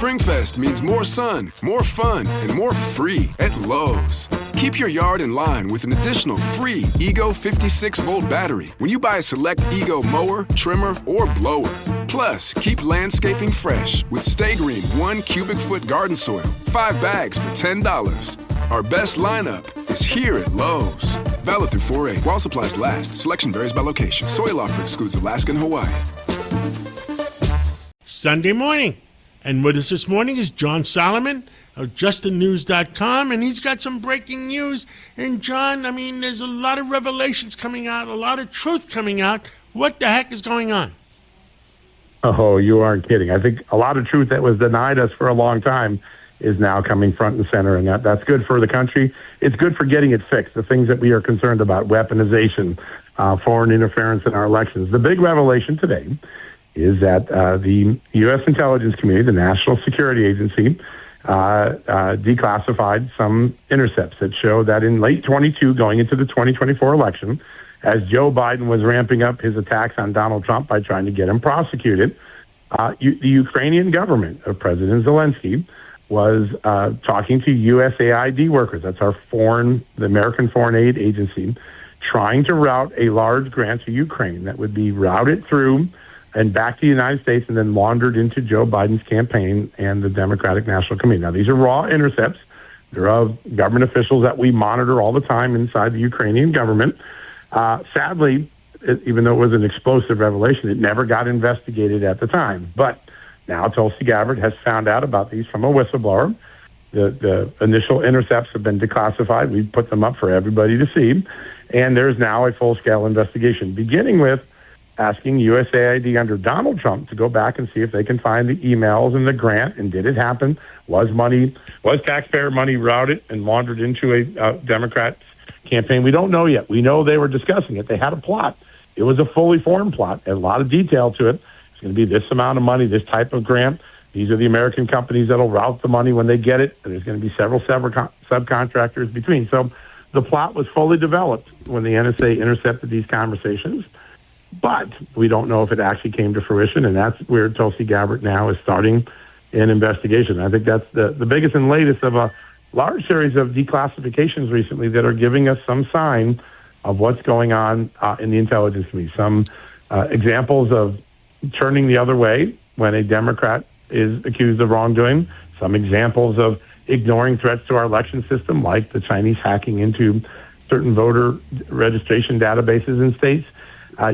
SpringFest means more sun, more fun, and more free at Lowe's. Keep your yard in line with an additional free Ego 56-volt battery when you buy a select Ego mower, trimmer, or blower. Plus, keep landscaping fresh with Stay Green 1 cubic foot garden soil, 5 bags for $10. Our best lineup is here at Lowe's. Valid through 4/8 while supplies last. Selection varies by location. Soil offer excludes Alaska and Hawaii. Sunday morning. And with us this morning is John Solomon of justinnews.com, and he's got some breaking news. And John, I mean, there's a lot of revelations coming out, a lot of truth coming out. What the heck is going on? Oh, you aren't kidding. I think a lot of truth that was denied us for a long time is now coming front and center, and that's good for the country. It's good for getting it fixed, the things that we are concerned about, weaponization, foreign interference in our elections. The big revelation today is that the U.S. intelligence community, the National Security Agency, declassified some intercepts that show that in late 22, going into the 2024 election, as Joe Biden was ramping up his attacks on Donald Trump by trying to get him prosecuted, the Ukrainian government of President Zelensky was talking to USAID workers. That's the American Foreign Aid Agency, trying to route a large grant to Ukraine that would be routed through and back to the United States and then laundered into Joe Biden's campaign and the Democratic National Committee. Now, these are raw intercepts. They're of government officials that we monitor all the time inside the Ukrainian government. Sadly, even though it was an explosive revelation, it never got investigated at the time. But now Tulsi Gabbard has found out about these from a whistleblower. The initial intercepts have been declassified. We put them up for everybody to see. And there's now a full-scale investigation, beginning with asking USAID under Donald Trump to go back and see if they can find the emails and the grant, and did it happen? Was taxpayer money routed and laundered into a Democrat campaign? We don't know yet. We know they were discussing it. They had a plot. It was a fully formed plot, and a lot of detail to it. It's going to be this amount of money, this type of grant. These are the American companies that'll route the money when they get it. And there's going to be several subcontractors between. So the plot was fully developed when the NSA intercepted these conversations. But we don't know if it actually came to fruition, and that's where Tulsi Gabbard now is starting an investigation. I think that's the biggest and latest of a large series of declassifications recently that are giving us some sign of what's going on in the intelligence community. Some examples of turning the other way when a Democrat is accused of wrongdoing. Some examples of ignoring threats to our election system, like the Chinese hacking into certain voter registration databases in states.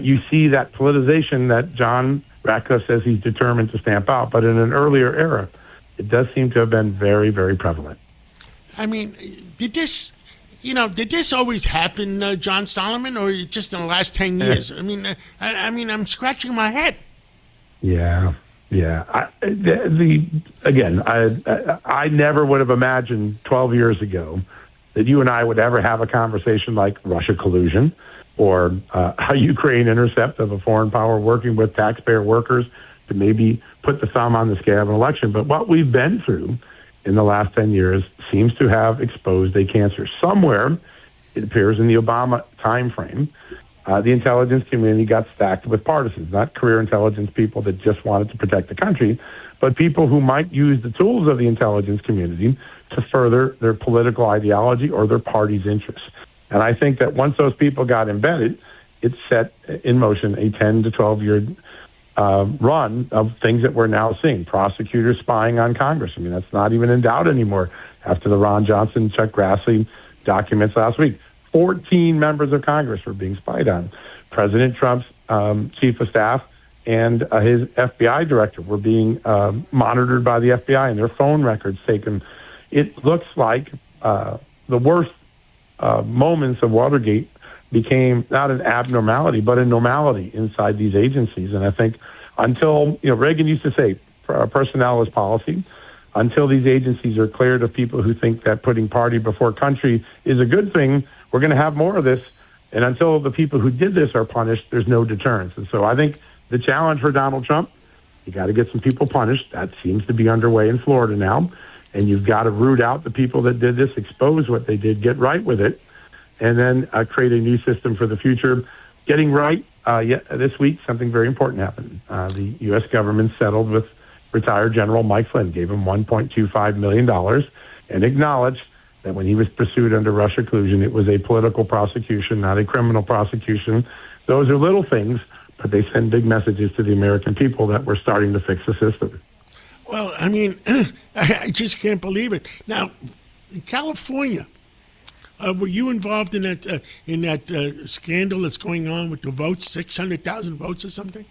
You see that politicization that John Ratcliffe says he's determined to stamp out, but in an earlier era, it does seem to have been very, very prevalent. I mean, did this always happen, John Solomon, or just in the last 10 years? I mean, I'm scratching my head. Yeah. I never would have imagined 12 years ago that you and I would ever have a conversation like Russia collusion, or a Ukraine intercept of a foreign power working with taxpayer workers to maybe put the thumb on the scale of an election. But what we've been through in the last 10 years seems to have exposed a cancer. Somewhere, it appears in the Obama timeframe, the intelligence community got stacked with partisans, not career intelligence people that just wanted to protect the country, but people who might use the tools of the intelligence community to further their political ideology or their party's interests. And I think that once those people got embedded, it set in motion a 10 to 12-year run of things that we're now seeing. Prosecutors spying on Congress. I mean, that's not even in doubt anymore after the Ron Johnson, Chuck Grassley documents last week. 14 members of Congress were being spied on. President Trump's chief of staff and his FBI director were being monitored by the FBI and their phone records taken. It looks like the worst moments of Watergate became not an abnormality, but a normality inside these agencies. And I think until, Reagan used to say, personnel is policy. Until these agencies are cleared of people who think that putting party before country is a good thing, we're going to have more of this. And until the people who did this are punished, there's no deterrence. And so I think the challenge for Donald Trump, you got to get some people punished. That seems to be underway in Florida now. And you've got to root out the people that did this, expose what they did, get right with it, and then create a new system for the future. Getting right, this week, something very important happened. The U.S. government settled with retired General Mike Flynn gave him $1.25 million and acknowledged that when he was pursued under Russia collusion, it was a political prosecution, not a criminal prosecution. Those are little things, but they send big messages to the American people that we're starting to fix the system. Well, I mean, I just can't believe it. Now, in California, were you involved in that scandal that's going on with the votes, 600,000 votes or something?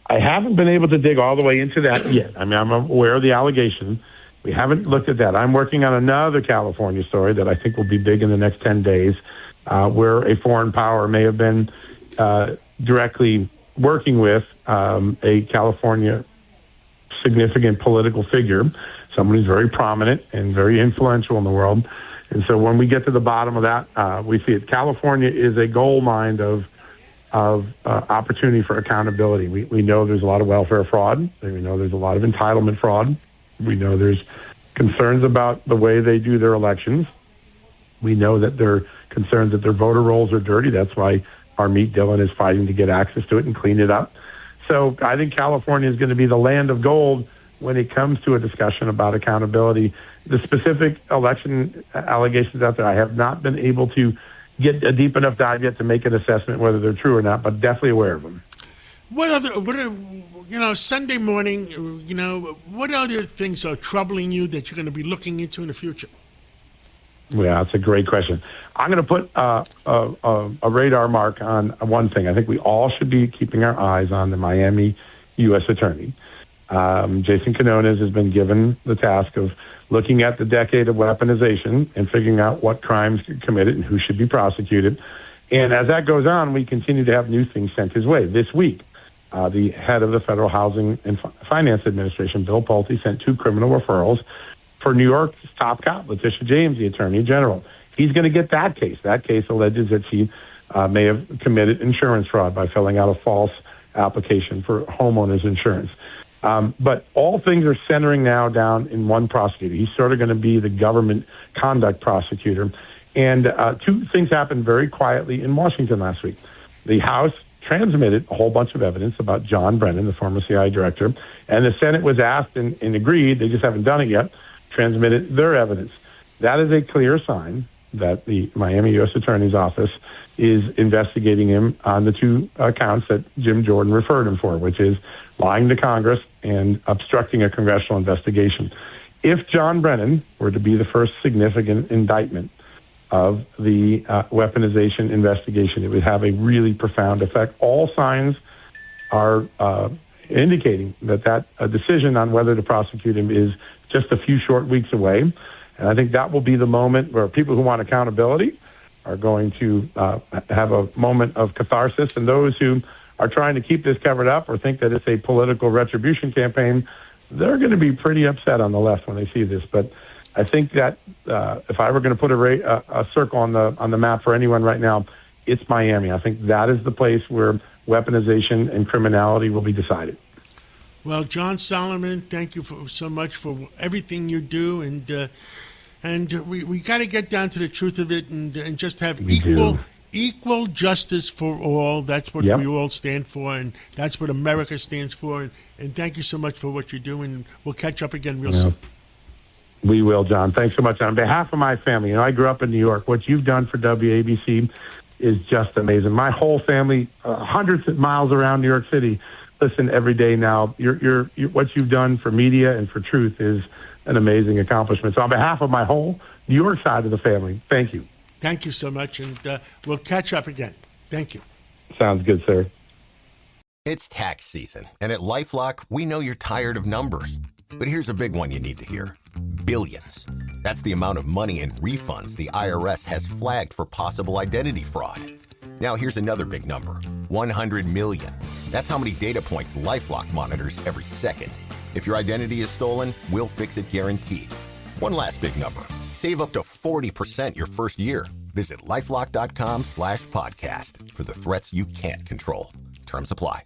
I haven't been able to dig all the way into that yet. I mean, I'm aware of the allegation. We haven't looked at that. I'm working on another California story that I think will be big in the next 10 days, where a foreign power may have been directly working with a California significant political figure, someone who's very prominent and very influential in the world. And so when we get to the bottom of that, we see it. California is a gold mine of opportunity for accountability. We know there's a lot of welfare fraud. We know there's a lot of entitlement fraud. We know there's concerns about the way they do their elections. We know that they're concerned that their voter rolls are dirty. That's why Harmeet Dillon is fighting to get access to it and clean it up. So I think California is going to be the land of gold when it comes to a discussion about accountability. The specific election allegations out there, I have not been able to get a deep enough dive yet to make an assessment whether they're true or not, but definitely aware of them. Sunday morning, what other things are troubling you that you're going to be looking into in the future? Yeah, that's a great question. I'm going to put a radar mark on one thing. I think we all should be keeping our eyes on the Miami U.S. Attorney. Jason Quinones has been given the task of looking at the decade of weaponization and figuring out what crimes committed and who should be prosecuted. And as that goes on, we continue to have new things sent his way. This week, the head of the Federal Housing and Finance Administration, Bill Pulte, sent 2 criminal referrals for New York's top cop, Letitia James, the Attorney General. He's going to get that case. That case alleges that she may have committed insurance fraud by filling out a false application for homeowners insurance. But all things are centering now down in one prosecutor. He's sort of going to be the government conduct prosecutor. And 2 things happened very quietly in Washington last week. The House transmitted a whole bunch of evidence about John Brennan, the former CIA director, and the Senate was asked and agreed, they just haven't done it yet, transmitted their evidence. That is a clear sign that the Miami U.S. Attorney's Office is investigating him on the 2 counts that Jim Jordan referred him for, which is lying to Congress and obstructing a congressional investigation. If John Brennan were to be the first significant indictment of the weaponization investigation, it would have a really profound effect. All signs are indicating that a decision on whether to prosecute him is just a few short weeks away. And I think that will be the moment where people who want accountability are going to have a moment of catharsis, and those who are trying to keep this covered up or think that it's a political retribution campaign, they're going to be pretty upset on the left when they see this. But I think that if I were going to put a circle on the map for anyone right now, it's Miami. I think that is the place where weaponization and criminality will be decided. Well, John Solomon, thank you so much for everything you do, and we got to get down to the truth of it and just have equal justice for all. That's what we all stand for, and that's what America stands for. And thank you so much for what you're doing. We'll catch up again real soon. We will, John. Thanks so much. On behalf of my family, I grew up in New York. What you've done for WABC is just amazing. My whole family, hundreds of miles around New York City, listen every day now. You're what you've done for media and for truth is an amazing accomplishment. So on behalf of my whole New York side of the family, thank you. Thank you so much, and we'll catch up again. Thank you. Sounds good, sir. It's tax season, and at LifeLock, we know you're tired of numbers. But here's a big one you need to hear. Billions. That's the amount of money in refunds the IRS has flagged for possible identity fraud. Now here's another big number, 100 million. That's how many data points LifeLock monitors every second. If your identity is stolen, we'll fix it guaranteed. One last big number, save up to 40% your first year. Visit LifeLock.com/podcast for the threats you can't control. Terms apply.